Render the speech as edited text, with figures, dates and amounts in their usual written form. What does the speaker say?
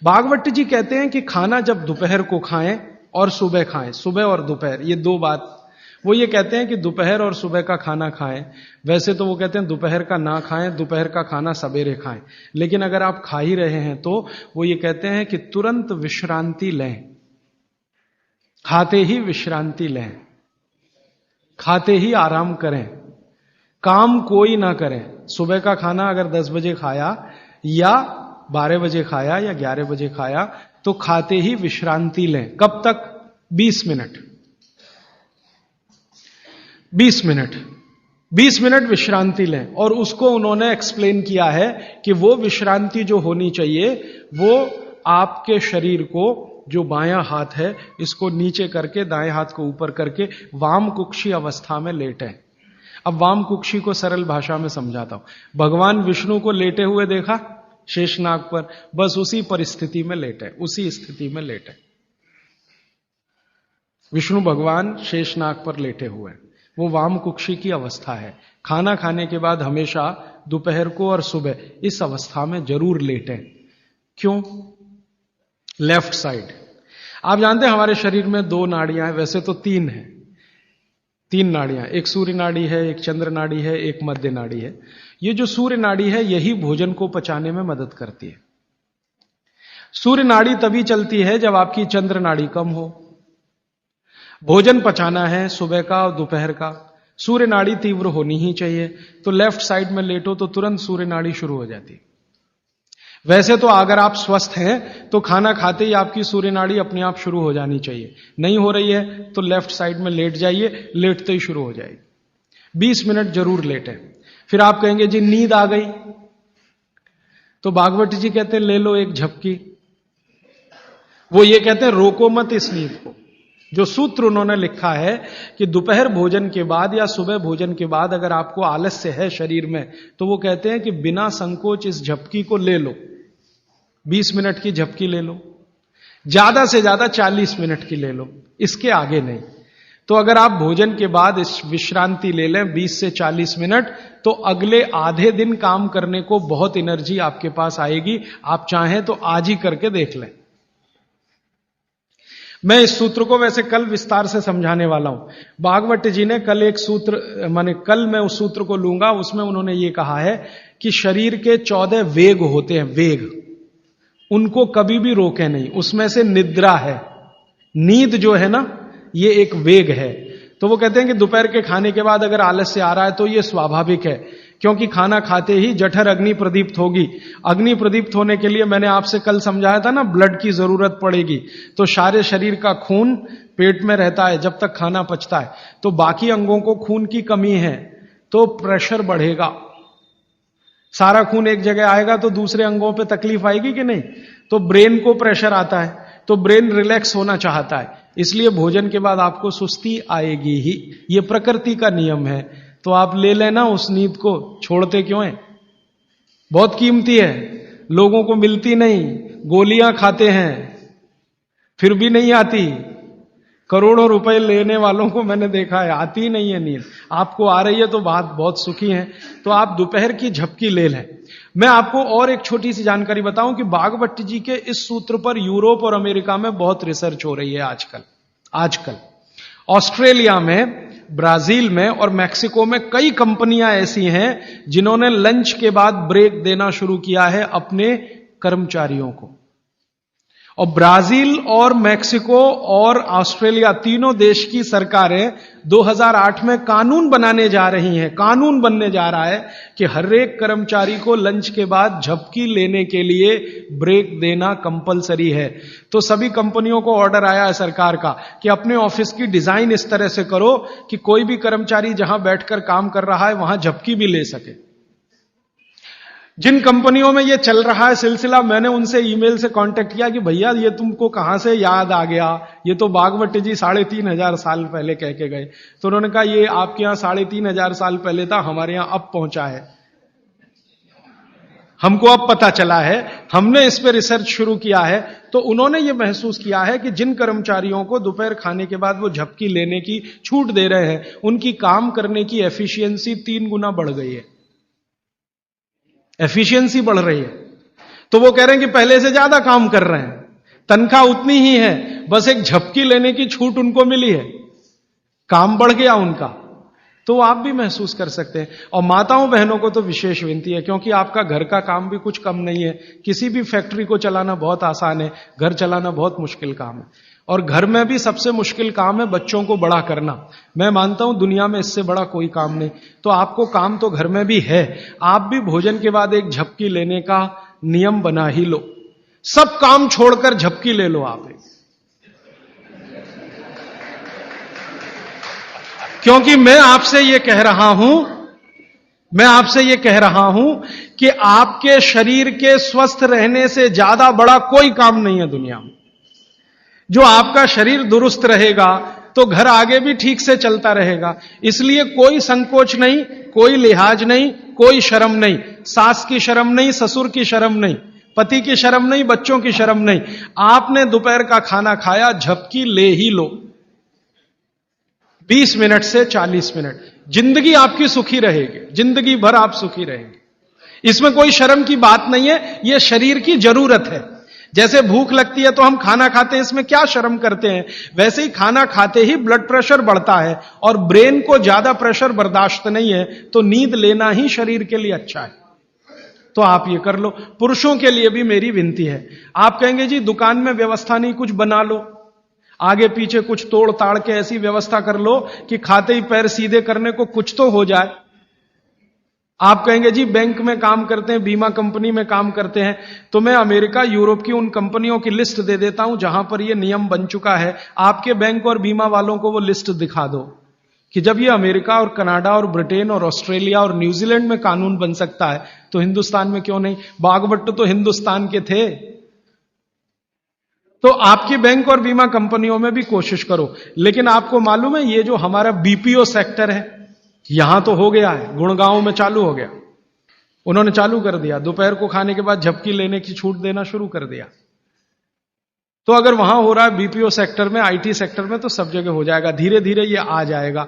भागवत जी कहते हैं कि खाना जब दोपहर को खाएं और सुबह खाएं, सुबह और दोपहर, ये दो बात। वो ये कहते हैं कि दोपहर और सुबह का खाना खाएं। वैसे तो वो कहते हैं दोपहर का ना खाएं, दोपहर का खाना सवेरे खाएं। लेकिन अगर आप खा ही रहे हैं तो वो ये कहते हैं कि तुरंत विश्रांति लें, खाते ही विश्रांति लें, खाते ही आराम करें, काम कोई ना करें। सुबह का खाना अगर 10 बजे खाया या 12 बजे खाया या 11 बजे खाया तो खाते ही विश्रांति लें। कब तक? 20 मिनट। 20 मिनट 20 मिनट विश्रांति लें। और उसको उन्होंने एक्सप्लेन किया है कि वो विश्रांति जो होनी चाहिए वो आपके शरीर को, जो बायां हाथ है इसको नीचे करके दाएं हाथ को ऊपर करके वाम कुक्षी अवस्था में लेटें। अब वाम कुक्षी को सरल भाषा में समझाता हूं। भगवान विष्णु को लेटे हुए देखा शेषनाग पर, बस उसी परिस्थिति में लेटे, उसी स्थिति में लेटे। विष्णु भगवान शेषनाग पर लेटे हुए हैं, वो वाम कुक्षी की अवस्था है। खाना खाने के बाद हमेशा दोपहर को और सुबह इस अवस्था में जरूर लेटें। क्यों? Left side. आप जानते हैं हमारे शरीर में 2 नाड़ियां हैं, वैसे तो 3 हैं। 3 नाड़ियां, एक सूर्य नाड़ी है, एक चंद्र नाड़ी है, एक मध्य नाड़ी है। ये जो सूर्य नाड़ी है यही भोजन को पचाने में मदद करती है। सूर्य नाड़ी तभी चलती है जब आपकी चंद्र नाड़ी कम हो। भोजन पचाना है सुबह का और दोपहर का, सूर्य नाड़ी तीव्र होनी ही चाहिए। तो लेफ्ट साइड में लेटो तो तुरंत सूर्य नाड़ी शुरू हो जाती है। वैसे तो अगर आप स्वस्थ हैं तो खाना खाते ही आपकी सूर्य नाड़ी अपने आप शुरू हो जानी चाहिए। नहीं हो रही है तो लेफ्ट साइड में लेट जाइए, लेटते ही शुरू हो जाएगी। 20 मिनट जरूर लेटें। फिर आप कहेंगे जी नींद आ गई, तो भागवत जी कहते हैं ले लो एक झपकी। वो ये कहते हैं रोको मत इस नींद को। जो सूत्र उन्होंने लिखा है कि दोपहर भोजन के बाद या सुबह भोजन के बाद अगर आपको आलस्य है शरीर में, तो वो कहते हैं कि बिना संकोच इस झपकी को ले लो। 20 मिनट की झपकी ले लो, ज्यादा से ज्यादा 40 मिनट की ले लो, इसके आगे नहीं। तो अगर आप भोजन के बाद इस विश्रांति ले लें 20 से 40 मिनट, तो अगले आधे दिन काम करने को बहुत एनर्जी आपके पास आएगी। आप चाहें तो आज ही करके देख लें। मैं इस सूत्र को वैसे कल विस्तार से समझाने वाला हूं। भागवत जी ने कल एक सूत्र, माने कल मैं उस सूत्र को लूंगा, उसमें उन्होंने ये कहा है कि शरीर के 14 वेग होते हैं, वेग, उनको कभी भी रोके नहीं। उसमें से निद्रा है, नींद जो है ना, ये एक वेग है। तो वो कहते हैं कि दोपहर के खाने के बाद अगर आलस्य आ रहा है तो ये स्वाभाविक है, क्योंकि खाना खाते ही जठर अग्नि प्रदीप्त होगी। अग्नि प्रदीप्त होने के लिए मैंने आपसे कल समझाया था ना, ब्लड की जरूरत पड़ेगी। तो सारे शरीर का खून पेट में रहता है जब तक खाना पचता है। तो बाकी अंगों को खून की कमी है तो प्रेशर बढ़ेगा। सारा खून एक जगह आएगा तो दूसरे अंगों पे तकलीफ आएगी कि नहीं? तो ब्रेन को प्रेशर आता है, तो ब्रेन रिलैक्स होना चाहता है, इसलिए भोजन के बाद आपको सुस्ती आएगी ही। ये प्रकृति का नियम है। तो आप ले लेना उस नींद को, छोड़ते क्यों हैं? बहुत कीमती है, लोगों को मिलती नहीं। गोलियां खाते हैं फिर भी नहीं आती। करोड़ों रुपए लेने वालों को मैंने देखा है, आती ही नहीं है नींद। आपको आ रही है तो बात बहुत सुखी है। तो आप दोपहर की झपकी ले लें। मैं आपको और एक छोटी सी जानकारी बताऊं कि भागवत जी के इस सूत्र पर यूरोप और अमेरिका में बहुत रिसर्च हो रही है आजकल। ऑस्ट्रेलिया में, ब्राजील में और मैक्सिको में कई कंपनियां ऐसी हैं जिन्होंने लंच के बाद ब्रेक देना शुरू किया है अपने कर्मचारियों को। और ब्राजील और मैक्सिको और ऑस्ट्रेलिया, तीनों देश की सरकारें 2008 में कानून बनाने जा रही हैं। कानून बनने जा रहा है कि हर एक कर्मचारी को लंच के बाद झपकी लेने के लिए ब्रेक देना कंपलसरी है। तो सभी कंपनियों को ऑर्डर आया है सरकार का कि अपने ऑफिस की डिजाइन इस तरह से करो कि कोई भी कर्मचारी जहां बैठकर काम कर रहा है वहां झपकी भी ले सके। जिन कंपनियों में ये चल रहा है सिलसिला, मैंने उनसे ईमेल से कांटेक्ट किया कि भैया ये तुमको कहां से याद आ गया, ये तो भागवत जी 3,500 साल पहले कह के गए। तो उन्होंने कहा ये आपके यहां 3,500 साल पहले था, हमारे यहां अब पहुंचा है, हमको अब पता चला है, हमने इस पे रिसर्च शुरू किया है। तो उन्होंने ये महसूस किया है कि जिन कर्मचारियों को दोपहर खाने के बाद वो झपकी लेने की छूट दे रहे हैं, उनकी काम करने की एफिशिएंसी 3 गुना बढ़ गई है। एफिशिएंसी बढ़ रही है। तो वो कह रहे हैं कि पहले से ज्यादा काम कर रहे हैं, तनख्वाह उतनी ही है, बस एक झपकी लेने की छूट उनको मिली है, काम बढ़ गया उनका। तो आप भी महसूस कर सकते हैं। और माताओं बहनों को तो विशेष विनती है, क्योंकि आपका घर का काम भी कुछ कम नहीं है। किसी भी फैक्ट्री को चलाना बहुत आसान है, घर चलाना बहुत मुश्किल काम है। और घर में भी सबसे मुश्किल काम है बच्चों को बड़ा करना। मैं मानता हूं दुनिया में इससे बड़ा कोई काम नहीं। तो आपको काम तो घर में भी है, आप भी भोजन के बाद एक झपकी लेने का नियम बना ही लो। सब काम छोड़कर झपकी ले लो आप एक। क्योंकि मैं आपसे यह कह रहा हूं कि आपके शरीर के स्वस्थ रहने से ज्यादा बड़ा कोई काम नहीं है दुनिया में। जो आपका शरीर दुरुस्त रहेगा तो घर आगे भी ठीक से चलता रहेगा। इसलिए कोई संकोच नहीं, कोई लिहाज नहीं, कोई शर्म नहीं। सास की शर्म नहीं, ससुर की शर्म नहीं, पति की शर्म नहीं, बच्चों की शर्म नहीं। आपने दोपहर का खाना खाया, झपकी ले ही लो, 20 मिनट से 40 मिनट। जिंदगी आपकी सुखी रहेगी, जिंदगी भर आप सुखी रहेंगे। इसमें कोई शर्म की बात नहीं है, यह शरीर की जरूरत है। जैसे भूख लगती है तो हम खाना खाते हैं, इसमें क्या शर्म करते हैं। वैसे ही खाना खाते ही ब्लड प्रेशर बढ़ता है और ब्रेन को ज्यादा प्रेशर बर्दाश्त नहीं है, तो नींद लेना ही शरीर के लिए अच्छा है। तो आप ये कर लो। पुरुषों के लिए भी मेरी विनती है। आप कहेंगे जी दुकान में व्यवस्था नहीं, कुछ बना लो, आगे पीछे कुछ तोड़ ताड़ के ऐसी व्यवस्था कर लो कि खाते ही पैर सीधे करने को कुछ तो हो जाए। आप कहेंगे जी बैंक में काम करते हैं, बीमा कंपनी में काम करते हैं, तो मैं अमेरिका यूरोप की उन कंपनियों की लिस्ट दे देता हूं जहां पर यह नियम बन चुका है। आपके बैंक और बीमा वालों को वो लिस्ट दिखा दो कि जब ये अमेरिका और कनाडा और ब्रिटेन और ऑस्ट्रेलिया और न्यूजीलैंड में कानून बन सकता है तो हिंदुस्तान में क्यों नहीं। बागवट तो हिंदुस्तान के थे। तो आपकी बैंक और बीमा कंपनियों में भी कोशिश करो। लेकिन आपको मालूम है ये जो हमारा बीपीओ सेक्टर है, यहां तो हो गया है, गुड़गांव में चालू हो गया। उन्होंने चालू कर दिया, दोपहर को खाने के बाद झपकी लेने की छूट देना शुरू कर दिया। तो अगर वहां हो रहा है बीपीओ सेक्टर में, आईटी सेक्टर में, तो सब जगह हो जाएगा। धीरे धीरे ये आ जाएगा।